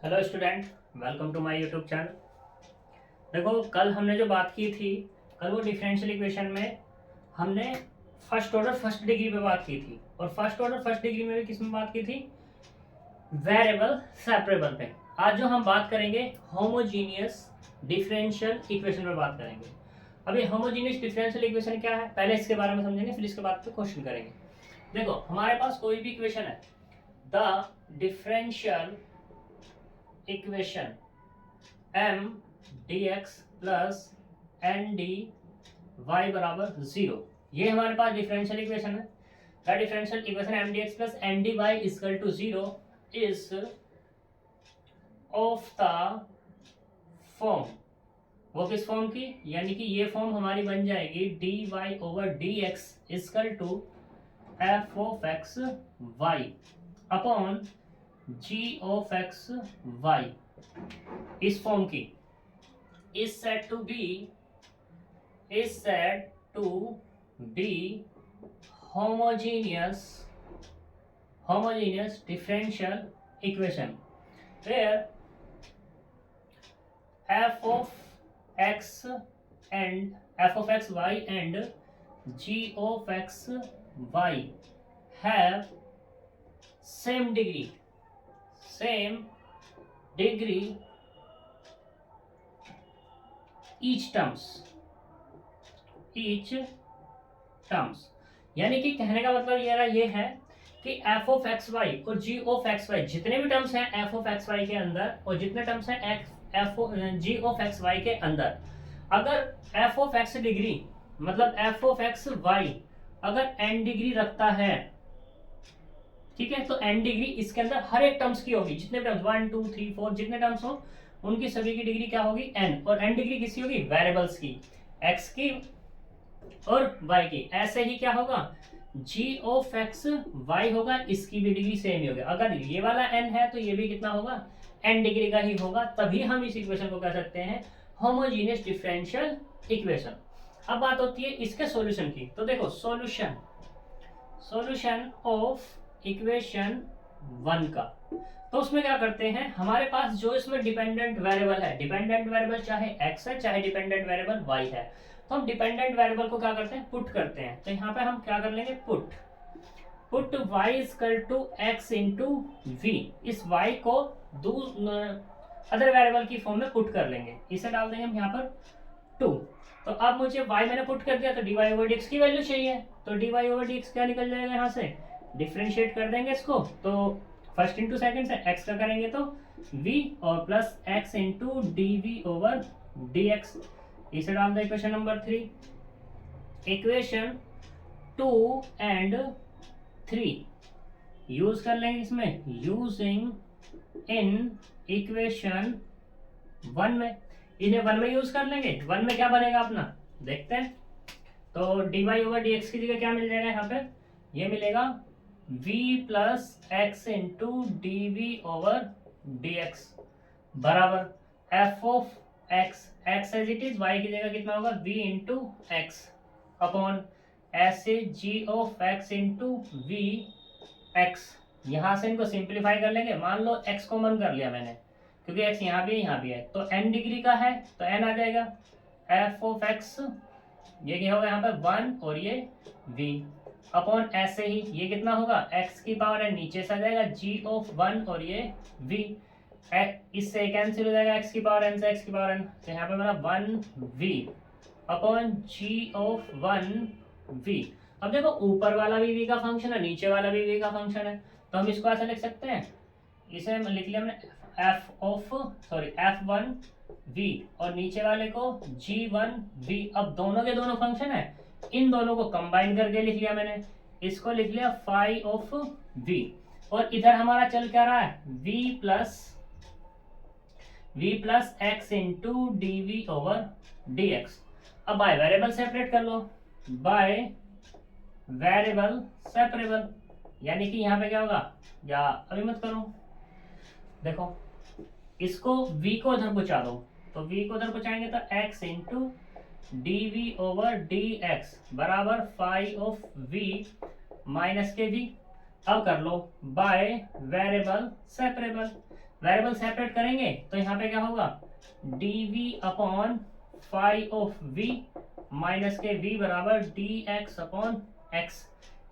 Hello student, welcome to my YouTube channel. देखो, कल हमने जो बात की थी, कल वो डिफरेंशियल इक्वेशन में हमने फर्स्ट ऑर्डर फर्स्ट डिग्री पे बात की थी। और फर्स्ट ऑर्डर फर्स्ट डिग्री में भी किस में बात की थी? वेरिएबल सेपरेबल पे। आज जो हम बात करेंगे होमोजीनियस डिफरेंशियल इक्वेशन पे बात करेंगे। अभी होमोजीनियस डिफरेंशियल इक्वेशन क्या है, पहले इसके बारे में समझेंगे, फिर इसके बाद क्वेश्चन करेंगे। देखो, हमारे पास कोई भी इक्वेशन है, the differential equation M D x plus N D Y बराबर जीरो, ये हमारे पास डिफरेंशियल इक्वेशन है। The differential equation M D x plus N D Y equal to zero is of the form. वो किस form की? यानी कि ये फॉर्म हमारी बन जाएगी D Y over D X equal to F of X Y upon G of X Y. इस फॉर्म की is said to be homogeneous differential equation where f of x y and g of x y have same degree each terms। यानी कि कहने का मतलब ये है कि f ऑफ एक्स वाई और g ऑफ एक्स वाई जितने भी टर्म्स हैं f ऑफ एक्स वाई के अंदर और जितने टर्म्स हैं g ऑफ एक्स वाई के अंदर, अगर f ऑफ एक्स डिग्री मतलब f ऑफ एक्स वाई अगर n डिग्री रखता है, ठीक है, तो n डिग्री इसके अंदर हर एक टर्म्स की होगी। जितने टर्म्स 1 2 3 4 जितने टर्म्स हो उनकी सभी की डिग्री क्या होगी? n। और n डिग्री किसकी होगी? वेरिएबल्स की, x की और y की। ऐसे ही क्या होगा? g ऑफ x y होगा, इसकी भी डिग्री सेम ही होगी। अगर ये वाला n है तो ये भी कितना होगा? n डिग्री का ही होगा। तभी हम इस इक्वेशन को कह सकते हैं होमोजीनियस डिफरेंशियल इक्वेशन। अब बात होती है इसके सॉल्यूशन की। तो देखो, सॉल्यूशन ऑफ इक्वेशन 1 का, तो उसमें क्या करते हैं, हमारे पास जो इसमें डिपेंडेंट वेरिएबल है, डिपेंडेंट वेरिएबल चाहे x है चाहे डिपेंडेंट वेरिएबल y है, तो हम डिपेंडेंट वेरिएबल को क्या करते हैं? पुट करते हैं। तो यहाँ पे हम क्या कर लेंगे? Put y equal to x into V. इस y को अदर वेरिएबल की फॉर्म में पुट कर लेंगे। इसे डाल देंगे हम यहाँ पर 2। तो अब मुझे y मैंने पुट कर दिया, तो dy ओवर dx की वैल्यू चाहिए। तो dy ओवर dx क्या निकल जाएगा? यहाँ से डिफ्रेंशिएट कर देंगे इसको, तो फर्स्ट इंटू सेकेंड से x का करेंगे तो v और plus x into D we over D X. इसे डाल दो equation number 3। Equation 2 and 3 use कर लेंगे इसमें, यूजिंग इन इक्वेशन 1 में। इन्हें 1 में यूज कर लेंगे। 1 में क्या बनेगा अपना, देखते हैं। तो D Y over D X की जगह क्या मिल जाएगा यहाँ पे? ये मिलेगा v plus x into D we over D x बराबर f of x as it is, y की जगह कितना होगा? v इंटू एक्स अपॉन ऐसे g of x into v x. यहाँ से इनको सिंप्लीफाई कर लेंगे। मान लो x कॉमन कर लिया मैंने, क्योंकि x यहाँ भी है यहाँ भी है, तो n डिग्री का है तो n आ जाएगा। f ऑफ x ये क्या होगा यहाँ पे? 1 और ये v अपॉन ऐसे ही ये कितना होगा? x की पावर n नीचे से आ जाएगा, g ऑफ 1 और ये v। इससे कैंसिल हो जाएगा x की पावर n से x की पावर n, तो यहाँ पे बना 1v upon g of 1v। अब देखो, ऊपर वाला भी v का फंक्शन है, नीचे वाला भी v का फंक्शन है, तो हम इसको ऐसा लिख सकते हैं। इसे लिख लिया हमने f1v और नीचे वाले को g1v। अब दोनों के दोनों फंक्शन है, इन दोनों को कंबाइन करके लिख लिया मैंने। इसको लिख लिया फाई ऑफ v, और इधर हमारा चल क्या रहा है? v plus x into D we over D X. अब बाय वेरिएबल सेपरेट कर लो, बाय वेरिएबल सेपरेबल, यानी कि यहाँ पे क्या होगा? या अभी मत करो, देखो इसको v को उधर पहुंचा दो, तो v को उधर पहुंचाएंगे तो x into D we over D x बराबर phi of v minus k v। अब कर लो by variable separable, variable separate करेंगे तो यहाँ पे क्या होगा, dv upon phi of v minus k v बराबर dx अपॉन x।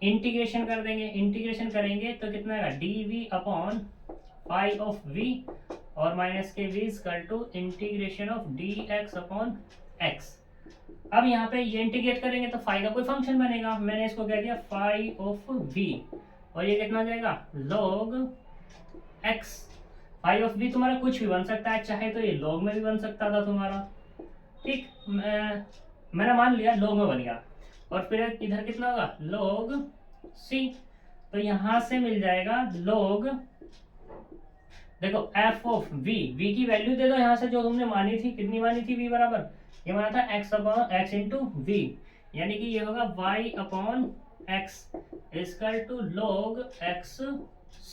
इंटीग्रेशन कर देंगे, इंटीग्रेशन करेंगे तो कितना आएगा, dv upon phi of v और minus k v equal to integration of dx upon x। अब यहाँ पे ये इंटीग्रेट करेंगे तो फाई का कोई फंक्शन बनेगा, मैंने इसको कह दिया फाई ऑफ v और ये कितना आ जाएगा, log x। Phi of v तुम्हारा कुछ भी बन सकता है, चाहे तो ये log में भी बन सकता था तुम्हारा, ठीक, मैंने मान लिया log में बन गया। और फिर इधर कितना होगा, log c, तो यहां से मिल जाएगा log, देखो f ऑफ v की वैल्यू दे दो यहाँ से जो तुमने मानी थी, कितनी मानी थी, v बराबर, ये माना था x upon x into V, यानी कि ये होगा y upon x equal to log x c।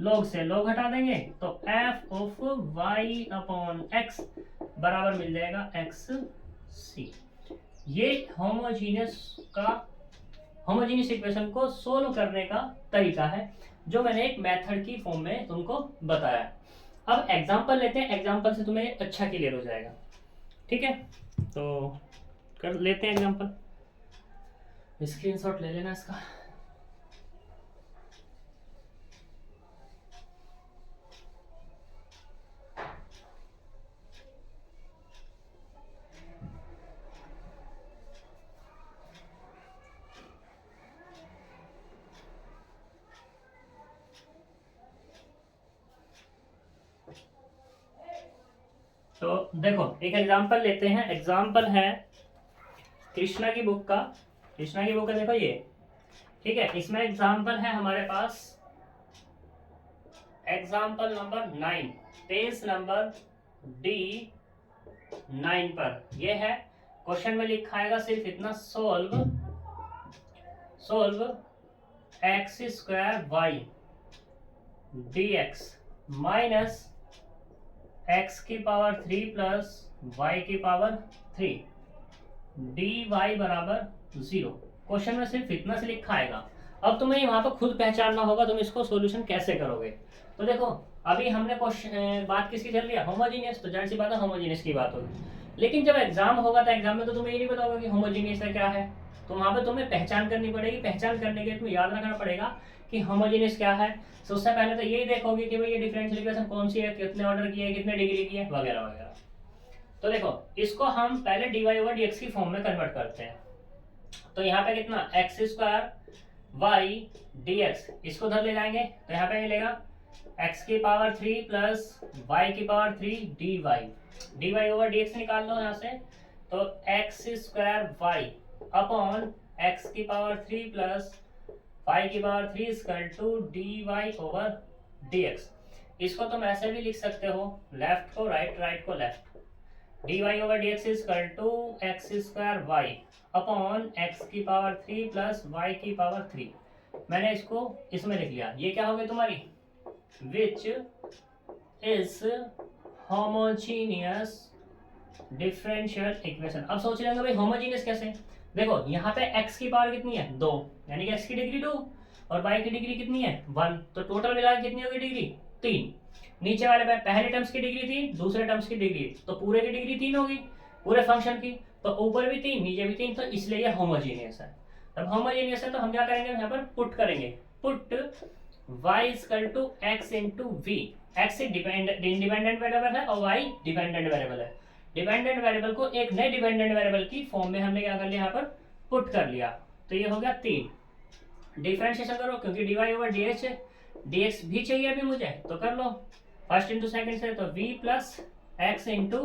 log से log हटा देंगे तो f of y upon x बराबर मिल जाएगा x c। ये होमोजीनियस इक्वेशन को सोल्व करने का तरीका है जो मैंने एक मेथड की फॉर्म में तुमको बताया। अब एग्जांपल लेते हैं, एग्जांपल से तुम्हें अच्छा क्लियर हो जाएगा, ठीक है, तो कर लेते हैं एग्जांपल। स्क्रीनशॉट ले लेना इसका। तो देखो एक एग्जांपल लेते हैं, एग्जांपल है कृष्णा की बुक का, कृष्णा की बुक है, देखो ये, ठीक है, इसमें एग्जांपल है हमारे पास example number 9, page number D9 पर ये है। क्वेश्चन में लिखा आएगा सिर्फ इतना, solve X square Y dx minus x की पावर 3 प्लस y की पावर 3 dy बराबर 0। क्वेश्चन में सिर्फ इतना से लिखा आएगा। अब तुम्हें वहां पर खुद पहचानना होगा तुम इसको सॉल्यूशन कैसे करोगे। तो देखो अभी हमने क्वेश्चन बात किसकी चल रही है, होमोजीनियस, तो जाहिर सी बात है होमोजीनियस की बात होगी। लेकिन जब एग्जाम होगा तो एग्जाम में तो तुम्हें ये नहीं पता होगा कि होमोजीनियस है क्या है, तो वहां पर तुम्हें पहचान करनी पड़ेगी। पहचान करने के लिए तुम्हें याद रखना पड़ेगा कि होमोजीनियस क्या है। तो उससे पहले तो यही देखोगे कि भाई ये डिफरेंशियल इक्वेशन कौन सी है, कितने ऑर्डर की है, कितने डिग्री की है, वगैरह वगैरह। तो देखो इसको हम पहले dy ओवर dx की फॉर्म में कन्वर्ट करते हैं। तो यहाँ पे कितना, एक्स स्क्वायर वाई dx, इसको उधर ले जाएंगे तो यहाँ पे मिलेगा x की पावर 3 प्लस y की पावर 3 dy ओवर dx निकाल लो यहाँ से, तो X square Y upon x की पावर 3 प्लस y की power 3 equal to dy over dx। इसको तुम ऐसे भी लिख सकते हो, लेफ्ट को राइट, राइट को left, dy over dx equal to X square Y upon x की पावर 3 प्लस y की पावर 3। मैंने इसको इसमें लिख लिया। ये क्या हो गई तुम्हारी, which is homogeneous differential equation. अब सोच लेंगे भाई होमोजीनियस कैसे, देखो यहाँ पे x की पावर कितनी है 2, यानी कि x की डिग्री 2 और y की डिग्री कितनी है 1, तो टोटल मिला कितनी होगी डिग्री 3। नीचे वाले पे पहले टर्म्स की डिग्री 3, दूसरे टर्म्स की डिग्री, तो पूरे की डिग्री 3 होगी पूरे फंक्शन की, तो ऊपर भी 3 नीचे भी 3, तो इसलिए ये होमोजीनियस है। तब होमोजीनियस है तो हम क्या करेंगे, यहाँ पर पुट करेंगे, put y equal to x into V. x independent variable है और y डिपेंडेंट वेरिएबल है। डिपेंडेंट वेरिएबल को एक नए डिपेंडेंट वेरिएबल की फॉर्म में हमने क्या कर लिया, यहाँ पर पुट कर लिया, तो ये हो गया 3। डिफरेंशिएशन करो क्योंकि dy ओवर dx भी चाहिए अभी मुझे, तो कर लो फर्स्ट इंटू सेकंड से, तो v plus x into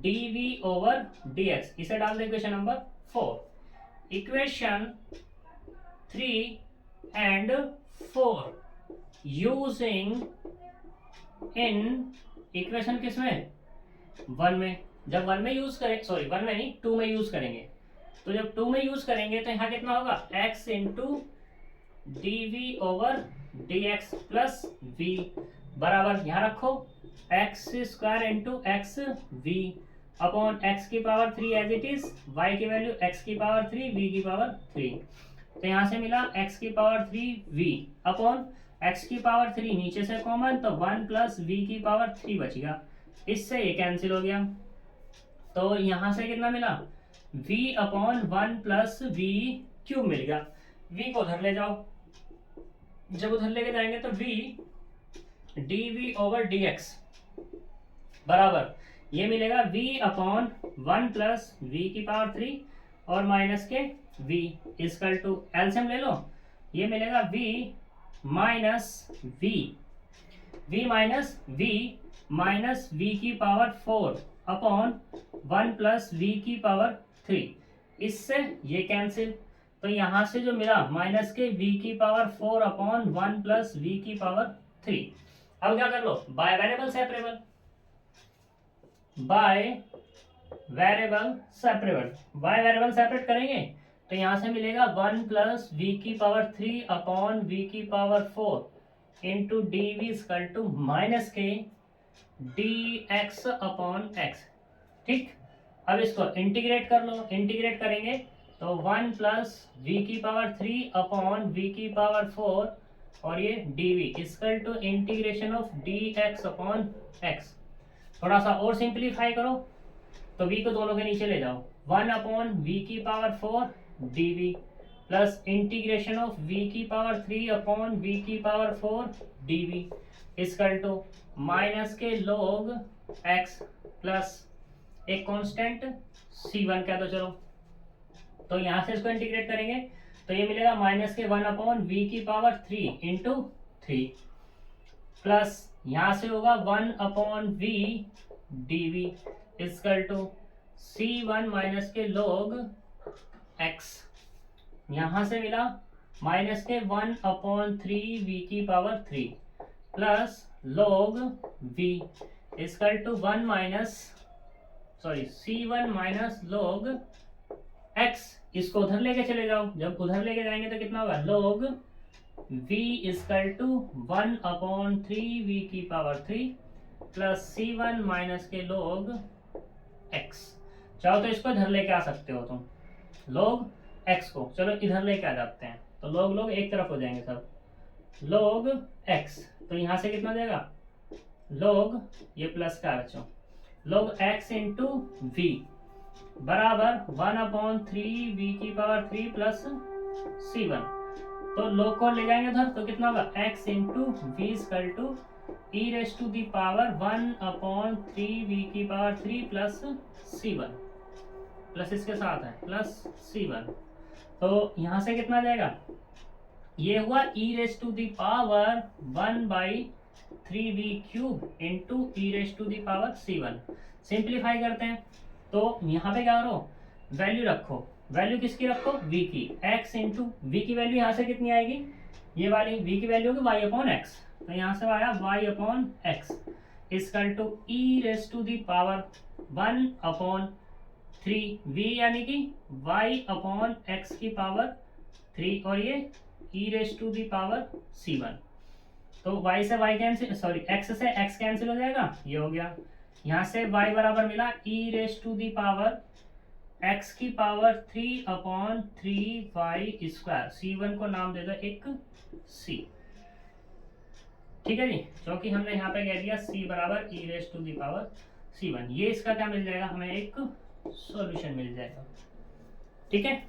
dv over dx, इसे डाल दो equation number 4। Equation 3 and 4 using in equation किसमें 1 में, जब 1 में यूज करें, सॉरी 1 में नहीं 2 में यूज करेंगे, तो जब 2 में यूज करेंगे तो यहाँ कितना होगा, x into d over dx plus v बराबर यहाँ रखो x square into x v upon x की power 3 as it is, y की वैल्यू x की पावर 3 v की पावर 3, तो यहाँ से मिला x की पावर 3 v अपॉन x की पावर 3 नीचे से कॉमन, तो 1 प्लस v की पावर 3 बच गया, इससे ये कैंसिल हो गया। तो यहां से कितना मिला, v upon 1 plus v cube मिल गया। v को उधर ले जाओ, जब उधर लेके जाएंगे तो v dv ओवर dx बराबर ये मिलेगा v अपॉन 1 प्लस वी की पावर 3 और minus k v equal to LCM ले लो, ये मिलेगा v minus v minus v की पावर 4 अपॉन 1 प्लस v की पावर 3, इससे ये कैंसिल। तो यहां से जो मिला माइनस के v की पावर 4 अपॉन 1 प्लस v की पावर 3। अब क्या कर लो, by variable separable, by variable separate करेंगे तो यहां से मिलेगा 1 प्लस वी की पावर 3 अपॉन वी की power 4 into D we equal to minus के डी एक्स अपॉन एक्स। ठीक, अब इसको इंटीग्रेट कर लो, इंटीग्रेट करेंगे तो 1 प्लस वी की पावर 3 अपॉन वी की पावर 4 और ये D we equal to integration of D x upon X. थोड़ा सा और सिंप्लीफाई करो तो v को दोनों के नीचे ले जाओ, 1 अपॉन वी की power 4 dv plus integration of v की पावर 3 अपॉन v की power 4 dv equal to minus के log x प्लस एक कांस्टेंट c1 कह दो चलो। तो यहां से इसको इंटीग्रेट करेंगे तो ये मिलेगा माइनस के 1 अपॉन वी की पावर 3 इंटू 3 प्लस यहां से होगा 1 upon V dv equal to c1 minus के log x, यहां से मिला माइनस के 1 अपॉन 3 v की power 3 plus log v equal to c1 minus log x। इसको उधर लेके चले जाओ, जब उधर लेके जाएंगे तो कितना होगा, log v equal to 1 upon 3 v की पावर 3 प्लस c1 माइनस के log x। चाहो तो इसको इधर लेके आ सकते हो तुम, log x को चलो इधर लेके आ जाते हैं तो log एक तरफ हो जाएंगे सब, log x तो यहां से कितना देगा, log ये प्लस का बच्चों log x इंटू v बराबर 1 अपॉन 3 v की पावर 3 प्लस c1। तो log को ले जाएंगे उधर तो कितना होगा, x into V equal to e raise to the power 1 upon 3 v की पावर 3 प्लस c1 प्लस इसके साथ है प्लस c1। तो यहां से कितना जाएगा, ये हुआ e raise to the power 1 by 3v cube into e raise to the power c1। Simplify करते हैं तो यहाँ पे क्या करो, वैल्यू रखो, वैल्यू किसकी रखो, v की, x इंटू v की वैल्यू यहाँ से कितनी आएगी, ये वाली v की वैल्यू होगी y अपॉन एक्स, तो यहाँ से आया y upon X equal to e raise to the power 1 upon 3v यानी कि y अपॉन x की पावर 3 और ये e raise to the power c1। तो y से y कैंसिल, सॉरी x से x कैंसिल हो जाएगा, ये हो गया। यहाँ से y बराबर मिला e raise to the power x की power 3 upon 3y square, c1 को नाम दे दो एक c। ठीक है जी, क्योंकि हमने यहाँ पे कह दिया c बराबर e raise to the power c1, ये इसका क्या मिल जाएगा, हमें एक सॉल्यूशन मिल जाएगा। ठीक है,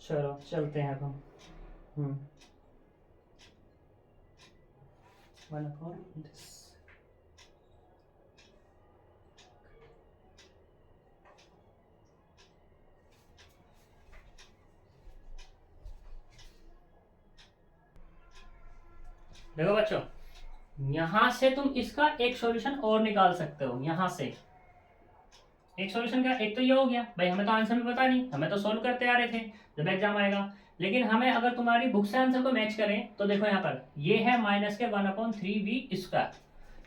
चलो चलते हैं अब हम। देखो बच्चों, यहां से तुम इसका एक सॉल्यूशन और निकाल सकते हो। यहां से एक सॉल्यूशन क्या, एक तो ये हो गया भाई, हमें तो आंसर भी पता नहीं, हमें तो सोल्व करते आ रहे थे जब एग्जाम आएगा, लेकिन हमें अगर तुम्हारी बुक से आंसर को मैच करें तो देखो यहाँ पर ये है माइनस के 1 अपॉन 3v स्क्वायर,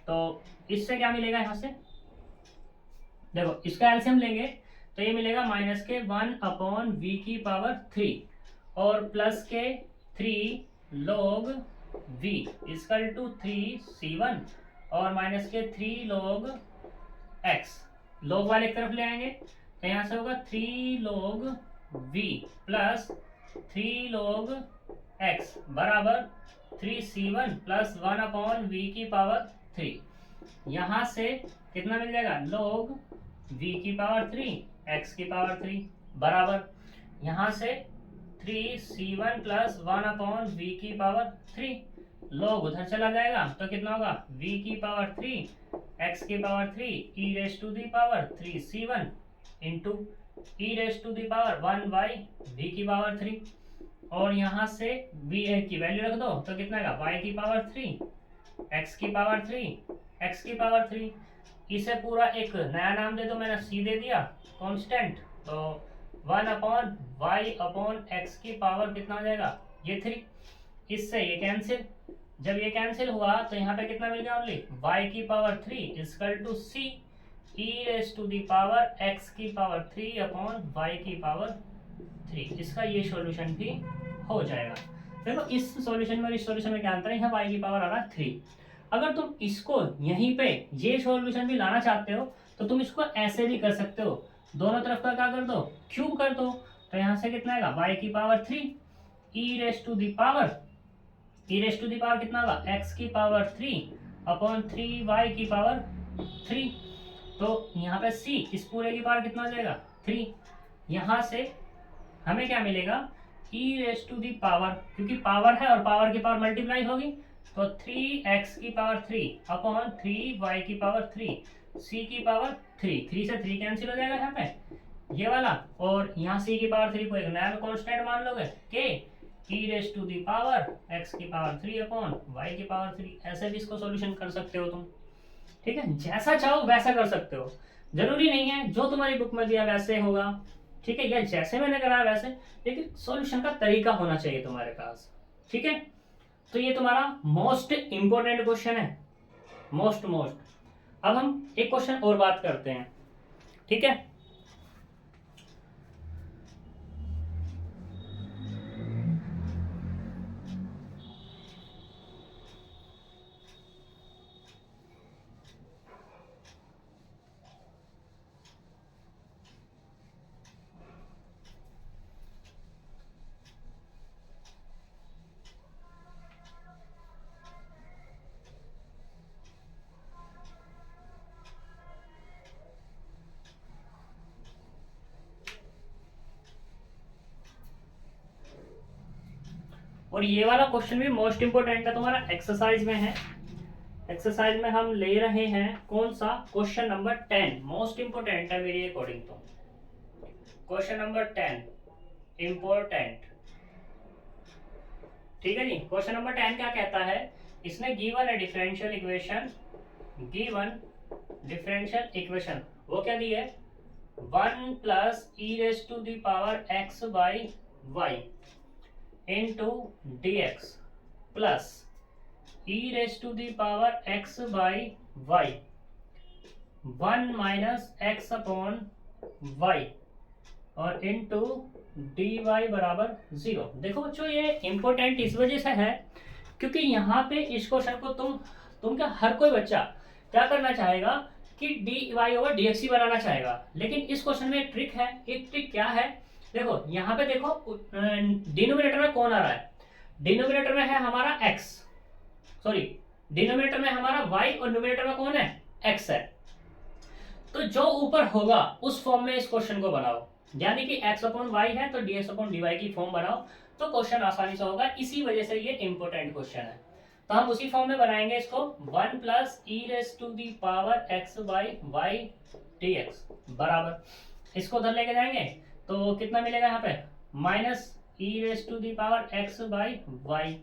तो इससे क्या मिलेगा, यहाँ से देखो इसका एलसीएम लेंगे तो ये मिलेगा माइनस के 1 अपॉन v की पावर 3 और प्लस के 3 log v equal to 3c1 और माइनस के 3 log x, log वाले एक तरफ ले आएंगे तो यहाँ से होगा 3 log v plus 3 log x बराबर 3c1 प्लस 1 अपॉन वी की पावर 3। यहाँ से कितना मिल जाएगा, log v की पावर 3 x की पावर 3 बराबर यहाँ से 3c1 प्लस 1 अपॉन वी की पावर 3, log उधर चला जाएगा तो कितना होगा, v की पावर 3 x की power 3 e raise to the power 3c1 into e raise to the power 1 by v की पावर 3, और यहाँ से v की वैल्यू रख दो तो कितना आएगा, y की पावर 3 x की पावर 3 x की पावर 3। इसे पूरा एक नया नाम दे दो, मैंने c दे दिया कांस्टेंट, तो 1 अपॉन y अपॉन x की पावर कितना हो जाएगा, ये 3। इससे ये कैंसिल, जब ये कैंसिल हुआ तो यहाँ पे कितना मिल गया, ओनली y की power 3 equal to c e raise to the power x की पावर 3 अपॉन y की पावर 3। इसका ये सॉल्यूशन भी हो जाएगा। देखो इस सॉल्यूशन में और इस सॉल्यूशन में क्या अंतर है, यहाँ y की पावर आ रहा है 3। अगर तुम इसको यहीं पे ये सॉल्यूशन भी लाना चाहते हो तो तुम इसको ऐसे भी कर सकते हो, दोनों तरफ का क्या कर दो, क्यूब कर दो, तो यहाँ से कितना आएगा, y की power 3 e raise to the power कितना होगा, x की पावर 3 अपॉन 3y की पावर 3। तो यहाँ पे c इस पूरे की पावर कितना हो जाएगा, 3। यहाँ से हमें क्या मिलेगा, e raise to the power, क्योंकि पावर है और पावर की पावर मल्टीप्लाई होगी, तो 3x की पावर 3 अपॉन 3y की पावर 3 c की पावर 3 से 3 कैंसिल हो जाएगा यहाँ पे ये वाला, और यहाँ c की पावर 3 को एक नया कांस्टेंट मान लोगे के e raise to the power x की पावर 3 अपॉन y की पावर 3। ऐसे भी इसको सॉल्यूशन कर सकते हो तुम, ठीक है, जैसा चाहो वैसा कर सकते हो, जरूरी नहीं है जो तुम्हारी बुक में दिया वैसे होगा, ठीक है, या जैसे मैंने कराया वैसे, लेकिन सॉल्यूशन का तरीका होना चाहिए तुम्हारे पास, ठीक है। तो ये तुम्हारा मोस्ट इंपोर्टेंट क्वेश्चन है, मोस्ट। अब हम एक क्वेश्चन और बात करते हैं, ठीक है। और ये वाला क्वेश्चन भी मोस्ट इंपोर्टेंट है, तुम्हारा एक्सरसाइज में है। एक्सरसाइज में हम ले रहे हैं कौन सा, क्वेश्चन नंबर 10 मोस्ट इंपोर्टेंट है मेरी अकॉर्डिंग तो। क्वेश्चन नंबर 10 इंपोर्टेंट, ठीक है जी। क्वेश्चन नंबर 10 क्या कहता है, इसने गिवन है डिफरेंशियल इक्वेशन, वो क्या दी है, 1 plus e raise to the power x by y into d x plus e raise to the power x by y 1 minus x upon y और इंटू डी वाई बराबर 0। देखो बच्चों ये इंपॉर्टेंट इस वजह से है क्योंकि यहाँ पे इस क्वेश्चन को तुम क्या, हर कोई बच्चा क्या करना चाहेगा कि d Y over D x ही बनाना चाहेगा, लेकिन इस क्वेश्चन में एक ट्रिक है। एक ट्रिक क्या है, देखो यहाँ पे देखो डिनोमिनेटर में कौन आ रहा है, डिनोमिनेटर में है हमारा x, सॉरी डिनोमिनेटर में हमारा y और न्यूमरेटर में कौन है, x है। तो जो ऊपर होगा उस फॉर्म में इस क्वेश्चन को बनाओ, यानी कि x अपॉन वाई है तो dx अपॉन dy की फॉर्म बनाओ तो क्वेश्चन आसानी से होगा। इसी वजह से ये इंपॉर्टेंट क्वेश्चन है, तो हम उसी फॉर्म में बनाएंगे इसको। 1 plus e raise to the power x by y d x बराबर, इसको उधर लेके जाएंगे तो कितना मिलेगा यहाँ पे, minus e raise to the power x by y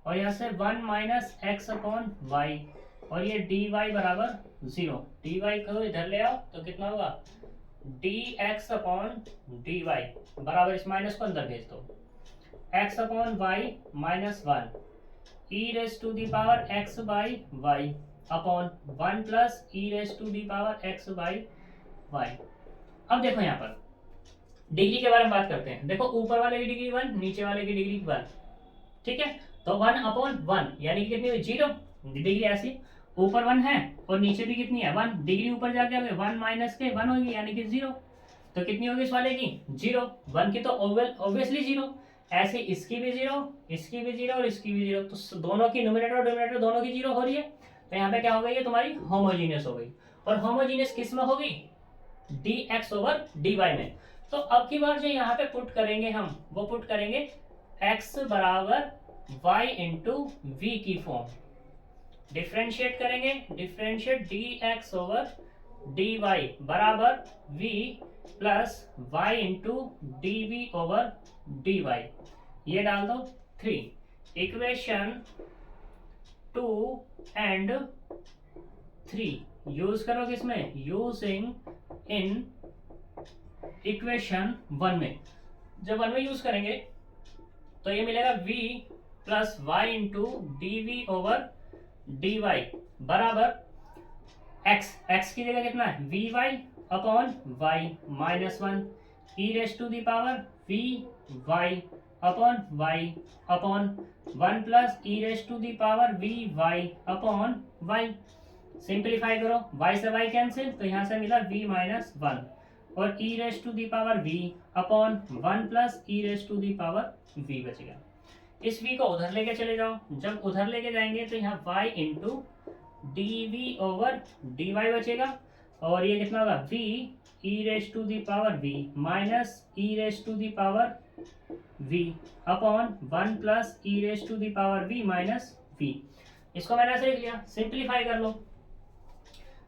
और यहाँ से 1 माइनस एक्स अपॉन वाई और ये डी वाई बराबर 0। डी वाई को इधर ले आओ तो कितना होगा, d x upon d Y बराबर, इस माइनस को अंदर भेज दो, x upon y minus 1 e raise to the power x by y upon 1 plus e raise to the power x by y. अब देखो यहाँ पर डिग्री के बारे में बात करते हैं। देखो ऊपर वाले की डिग्री 1, नीचे वाले की डिग्री 1, ठीक है। तो 1 अपॉन 1 यानी कि कितनी हुई, 0 डिग्री। ऐसी ऊपर 1 है और नीचे भी कितनी है 1, डिग्री ऊपर जाके 1 माइनस के 1 होगी यानी कि 0। तो कितनी होगी इस वाले की 0, 1 की तो ऑब्वियसली 0, ऐसे इसकी भी 0, इसकी भी 0 और इसकी भी 0, तो दोनों की न्यूमरेटर और डिनोमिनेटर दोनों की 0 हो रही है। तो यहाँ पे क्या हो गई, ये तुम्हारी होमोजीनियस हो गई। और होमोजीनियस किस में होगी, dx ओवर dy में। तो अब की बार जो यहाँ पे पुट करेंगे हम, वो पुट करेंगे x बराबर y इंटू वी की फॉर्म, डिफ्रेंशिएट करेंगे, डिफ्रेंशिएट dx ओवर dy बराबर v plus y into D we over d y, ये डाल दो 3, इक्वेशन 2 एंड 3 यूज करो किसमें, यूजिंग इन इक्वेशन 1 में। जब 1 में यूज करेंगे तो ये मिलेगा v plus y into D we over d Y बराबर x की जगह कितना है v y upon y minus 1 e raise to the power v y upon y upon 1 plus e raise to the power v y upon y. Simplify करो, y से y cancel, तो यहाँ से मिला v माइनस 1 और e raise to the power v upon 1 plus e raise to the power v बचेगा। इस v को उधर लेके चले जाओ, जब उधर लेके जाएंगे तो यहाँ y into D we over d y बचेगा और ये कितना होगा v e raise to the power v minus e raise to the power v upon 1 plus e raise to the power v minus v। इसको मैंने ऐसे लिख लिया, सिंप्लीफाई कर लो।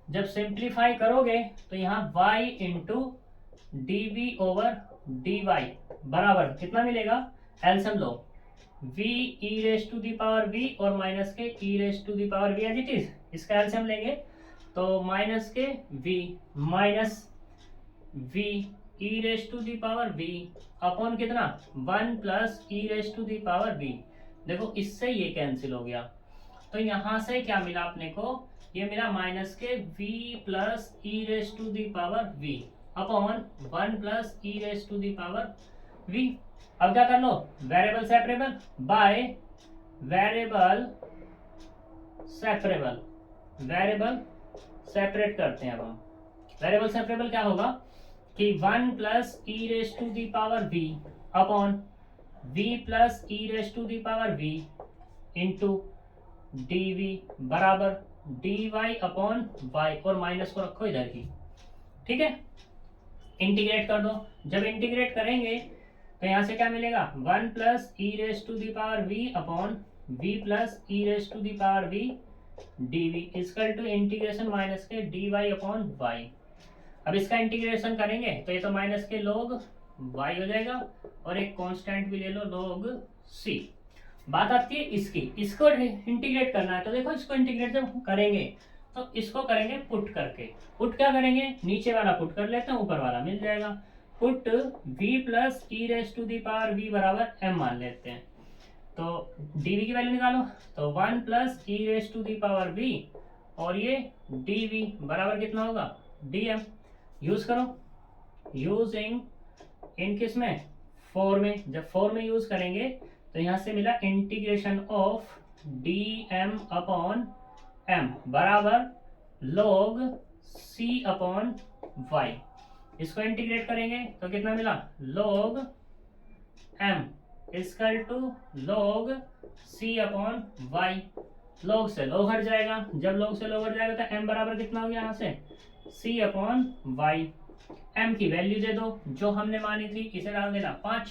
जब सिंप्लीफाई करोगे तो यहाँ y into D we over d Y बराबर कितना मिलेगा, एलसीएम लो, v e raise to the power v और minus k e raise to the power v as it is, इसका एलसीएम लेंगे तो minus k v minus v e raise to the power v upon कितना 1 plus e raise to the power v। देखो इससे ये cancel हो गया, तो यहाँ से क्या मिला अपने को, ये मिला minus k v plus e raise to the power v upon 1 plus e raise to the power v। अब क्या कर लो, variable separable by variable separable, variable separate करते हैं अब हम। वेरिएबल सेपरेबल क्या होगा कि 1 plus e raise to the power v upon v plus e raise to the power v into D v बराबर डी वाई अपॉन वाई और minus को रखो इधर ही, ठीक है। इंटीग्रेट कर दो, जब इंटीग्रेट करेंगे तो यहाँ से क्या मिलेगा 1 plus e raise to the power v upon v plus e raise to the power v d we equal to integration minus के डी वाई अपॉन वाई। अब इसका इंटीग्रेशन करेंगे तो ये तो माइनस के log y हो जाएगा और एक कांस्टेंट भी ले लो log c। बात आती है इसकी, इसको इंटीग्रेट करना है, तो देखो इसको इंटीग्रेट जब करेंगे तो इसको करेंगे पुट करके। पुट क्या करेंगे, नीचे वाला पुट कर लेते हैं, ऊपर वाला मिल जाएगा। Put v plus e raise to the power v बराबर m मान लेते हैं, तो dv की वैल्यू निकालो, तो 1 plus e raise to the power v और ये dv बराबर कितना होगा dm। यूज करो, यूजिंग इन किस में 4 में, जब 4 में यूज करेंगे तो यहाँ से मिला integration of dm upon m बराबर log c अपॉन y। इसको इंटीग्रेट करेंगे तो कितना मिला log m equal to log c upon y। log से log हट जाएगा, जब log से log हट जाएगा तो m बराबर कितना हो गया यहाँ से c अपॉन y। m की वैल्यू दे दो जो हमने मानी थी, इसे डाल देना 5,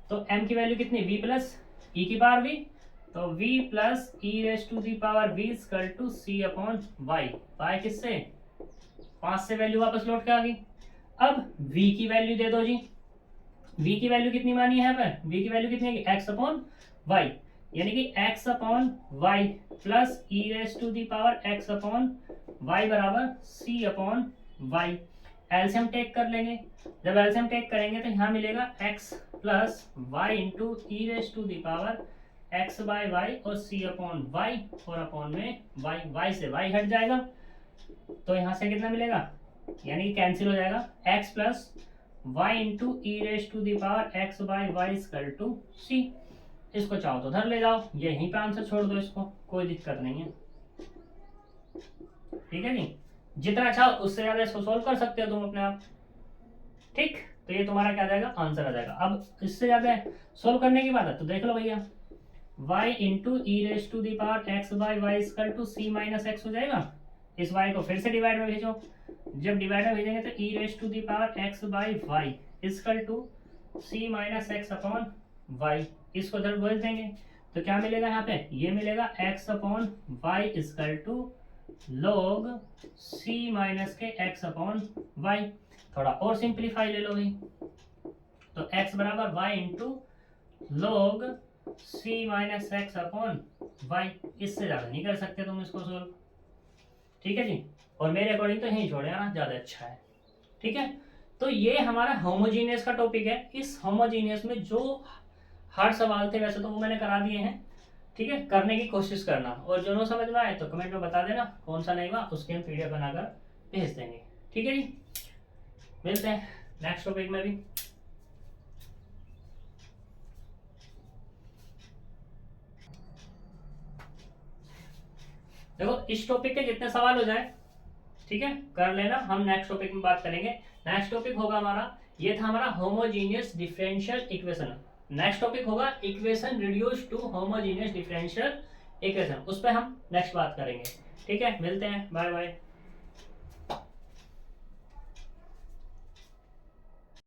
तो m की वैल्यू कितनी v प्लस e की पावर v, तो v plus e raise to the power v equal to c upon y। y किससे 5 से वैल्यू वापस लौट के आ गई। अब v की वैल्यू दे दो जी, v की वैल्यू कितनी मानी है यहाँ पर, v की वैल्यू कितनी है x अपॉन y, यानी कि x upon y plus e raise to the power x upon y बराबर c upon y। LCM take कर लेंगे, जब एलसीएम टेक करेंगे तो यहाँ मिलेगा x plus y into e raise to the power x by y और c upon y और अपॉन में y से y हट जाएगा, तो यहाँ से कितना मिलेगा, यानी कि कैंसिल हो जाएगा x plus y into e raise to the power x by y equal to c। इसको चाहो तो उधर ले जाओ, यहीं पे आंसर छोड़ दो, इसको कोई दिक्कत नहीं है, ठीक है जी। जितना चाहो उससे ज्यादा इसको सोल्व कर सकते हो तुम अपने आप। ठीक, तो ये तुम्हारा क्या आ जाएगा, आंसर आ जाएगा। अब इससे ज्यादा सोल्व करने की बात है तो देख लो भैया, y into e raise to the power x by y equal to c minus x हो जाएगा। इस y को फिर से डिवाइड में भेजो, जब डिवाइड में भेजेंगे तो e raise to the power x by y equal to c minus x upon y, इसको इधर बोल देंगे तो क्या मिलेगा यहाँ पे, ये मिलेगा x upon y equal to log c minus के x अपॉन वाई। थोड़ा और सिंप्लीफाई ले लो भाई, तो x बराबर y into log c minus x upon y, इससे ज्यादा नहीं कर सकते तुम इसको सोल्व, ठीक है जी। और मेरे अकॉर्डिंग तो यही छोड़े ना, ज्यादा अच्छा है, ठीक है। तो ये हमारा होमोजीनियस का टॉपिक है। इस होमोजीनियस में जो हार्ड सवाल थे वैसे तो वो मैंने करा दिए हैं, ठीक है, करने की कोशिश करना, और जो नो समझ में आए तो कमेंट में बता देना कौन सा नहीं हुआ, उसके हम पीडीएफ बनाकर भेज देंगे, ठीक है जी। मिलते हैं नेक्स्ट टॉपिक में भी। देखो इस टॉपिक के जितने सवाल हो जाए, ठीक है, कर लेना, हम नेक्स्ट टॉपिक में बात करेंगे। नेक्स्ट टॉपिक होगा हमारा, ये था हमारा homogeneous differential equation. Next topic होगा equation reduce to homogeneous differential equation, उस पर हम नेक्स्ट बात करेंगे, ठीक है। मिलते हैं, बाय बाय।